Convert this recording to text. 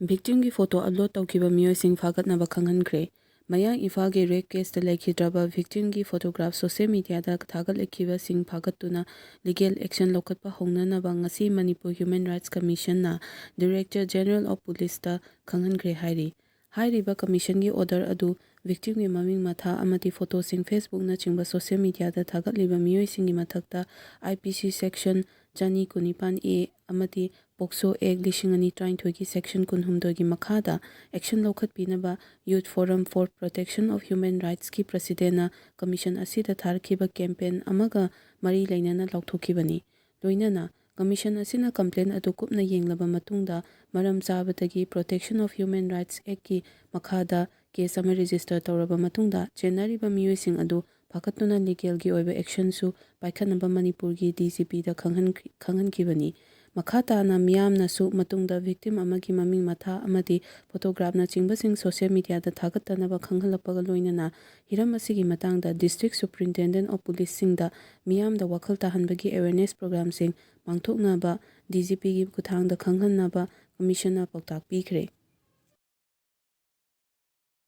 ꯚꯤꯛꯇꯤꯝꯒꯤ photo upload ꯇꯧꯈꯤꯕ ꯃꯤꯑꯣꯏꯁꯤꯡ ꯐꯥꯒꯠꯅꯕ ꯈꯪꯍꯟꯈ꯭ꯔꯦ꯫ ꯃꯌꯥꯡ ꯏꯝꯐꯥꯜꯒꯤ ꯔꯦꯞ ꯀꯦꯁꯇ ꯂꯩꯈꯤꯗ꯭ꯔꯕ ꯚꯤꯛꯇꯤꯝꯒꯤ ꯐꯣꯇꯣꯒ꯭ꯔꯥꯐ ꯁꯣꯁꯤꯌꯦꯜ ꯃꯤꯗꯤꯌꯥꯗ ꯊꯥꯒꯠꯂꯛꯈꯤꯕꯁꯤꯡ ꯐꯥꯒꯠꯇꯨꯅ ꯂꯤꯒꯦꯜ ꯑꯦꯛꯁꯟ ꯂꯧꯈꯠꯄ ꯍꯧꯅꯅꯕ ꯉꯁꯤ ꯃꯅꯤꯄꯨꯔ ꯍ꯭ꯌꯨꯃꯦꯟ ꯔꯥꯏꯠꯁ ꯀꯝꯃꯤꯁꯟꯅ ꯗꯤꯔꯦꯛꯇꯔ ꯖꯦꯅꯔꯦꯜ ꯑꯣꯐ ꯄꯨꯂꯤꯁꯇ ꯈꯪꯍꯟꯈ꯭ꯔꯦ ꯍꯥꯏꯔꯤ꯫ ꯍꯥꯏꯔꯤꯕ ꯀꯝꯃꯤꯁꯟꯒꯤ ꯑꯣꯔꯗꯔ ꯑꯗꯨ ꯚꯤꯛꯇꯤꯝꯒꯤ ꯃꯃꯤꯡ ꯃꯊꯥ ꯑꯃꯗꯤ ꯐꯣꯇꯣꯁꯤꯡ ꯐꯦꯁꯕꯨꯛꯅꯆꯤꯡꯕ ꯁꯣꯁꯤꯌꯦꯜ ꯃꯤꯗꯤꯌꯥꯗ ꯊꯥꯒꯠꯂꯤꯕ ꯃꯤꯑꯣꯏꯁꯤꯡꯒꯤ ꯃꯊꯛꯇ IPC ꯁꯦꯛꯁꯟ 292(a) ꯑꯃꯗꯤ ꯄꯣꯛꯁꯣ ꯑꯦꯛ 2023ꯒꯤ ꯁꯦꯛꯁꯟ 18ꯒꯤ ꯃꯈꯥꯗ ꯑꯦꯛꯁꯟ ꯂꯧꯈꯠꯄꯤꯅꯕ youth forum for protection of human ꯔꯥꯏꯠꯁꯀꯤ ꯄ꯭ꯔꯁꯤꯗꯦꯟꯠꯅ ꯀꯝꯃꯤꯁꯟ ꯑꯁꯤꯗ ꯊꯥꯔꯛꯈꯤꯕ ꯀꯦꯝꯄꯦꯟ ꯑꯃꯒ ꯃꯔꯤ ꯂꯩꯅꯅ ꯂꯥꯎꯊꯣꯛꯈꯤꯕꯅꯤ꯫ ꯂꯣꯏꯅꯅ ꯀꯝꯃꯤꯁꯟ ꯑꯁꯤꯅ ꯀꯝꯄ꯭ꯂꯦꯟ ꯑꯗꯨ ꯀꯨꯞꯅ ꯌꯦꯡꯂꯕ ꯃꯇꯨꯡꯗ ꯃꯔꯝ ꯆꯥꯕꯗꯒꯤ ꯄ꯭ꯔꯣꯇꯦꯛꯁꯟ ꯑꯣꯐ ꯍ꯭ꯌꯨꯃꯦꯟ ꯔꯥꯏꯠꯁ ꯑꯦꯛꯀꯤ ꯃꯈꯥꯗ ꯀꯦꯁ ꯑꯃ ꯔꯦꯖꯤꯁꯇꯔ ꯇꯧꯔꯕ ꯃꯇꯨꯡꯗ ꯆꯦꯟꯅꯔꯤꯕ ꯃꯤꯑꯣꯏꯁꯤꯡ ꯑꯗꯨ ꯐꯥꯒꯠꯇꯨꯅ ꯂꯤꯒꯦꯜꯒꯤ ꯑꯣꯏꯕ ꯑꯦꯛꯁꯟꯁꯨ ꯄꯥꯏꯈꯠꯅꯕ ꯃꯅꯤꯄꯨꯔꯒꯤ DGPꯗ ꯈꯪꯍꯟꯈꯤꯕꯅꯤ꯫ ꯃꯈꯥ ꯇꯥꯅ ꯃꯤꯌꯥꯝꯅꯁꯨ ꯃꯇꯨꯡꯗ ꯚꯤꯛꯇꯤꯝ ꯑꯃꯒꯤ ꯃꯃꯤꯡ ꯃꯊꯥ ꯑꯃꯗꯤ ꯐꯣꯇꯣꯒ꯭ꯔꯥꯐꯅꯆꯤꯡꯕꯁꯤꯡ ꯁꯣꯁꯤꯌꯦꯜ ꯃꯤꯗꯤꯌꯥꯗ ꯊꯥꯒꯠꯇꯅꯕ ꯈꯪꯍꯜꯂꯛꯄꯒ ꯂꯣꯏꯅꯅ ꯍꯤꯔꯝ ꯑꯁꯤꯒꯤ ꯃꯇꯥꯡꯗ ꯗꯤꯁꯇ꯭ꯔꯤꯛ ꯁꯨꯄꯔꯤꯟꯇꯦꯟꯗꯦꯟꯠ ꯑꯣꯐ ꯄꯨꯂꯤꯁꯁꯤꯡꯗ ꯃꯤꯌꯥꯝꯗ ꯋꯥꯈꯜ ꯇꯥꯍꯟꯕꯒꯤ ꯑꯦꯋꯦꯔꯅꯦꯁ ꯄ꯭ꯔꯣꯒ꯭ꯔꯥꯝꯁꯤꯡ ꯄꯥꯡꯊꯣꯛꯅꯕ DGPꯒꯤ ꯈꯨꯠꯊꯥꯡꯗ ꯈꯪꯍꯟꯅꯕ ꯀꯝꯃꯤꯁꯟꯅ ꯄꯥꯎꯇꯥꯛ ꯄꯤꯈ꯭ꯔꯦ꯫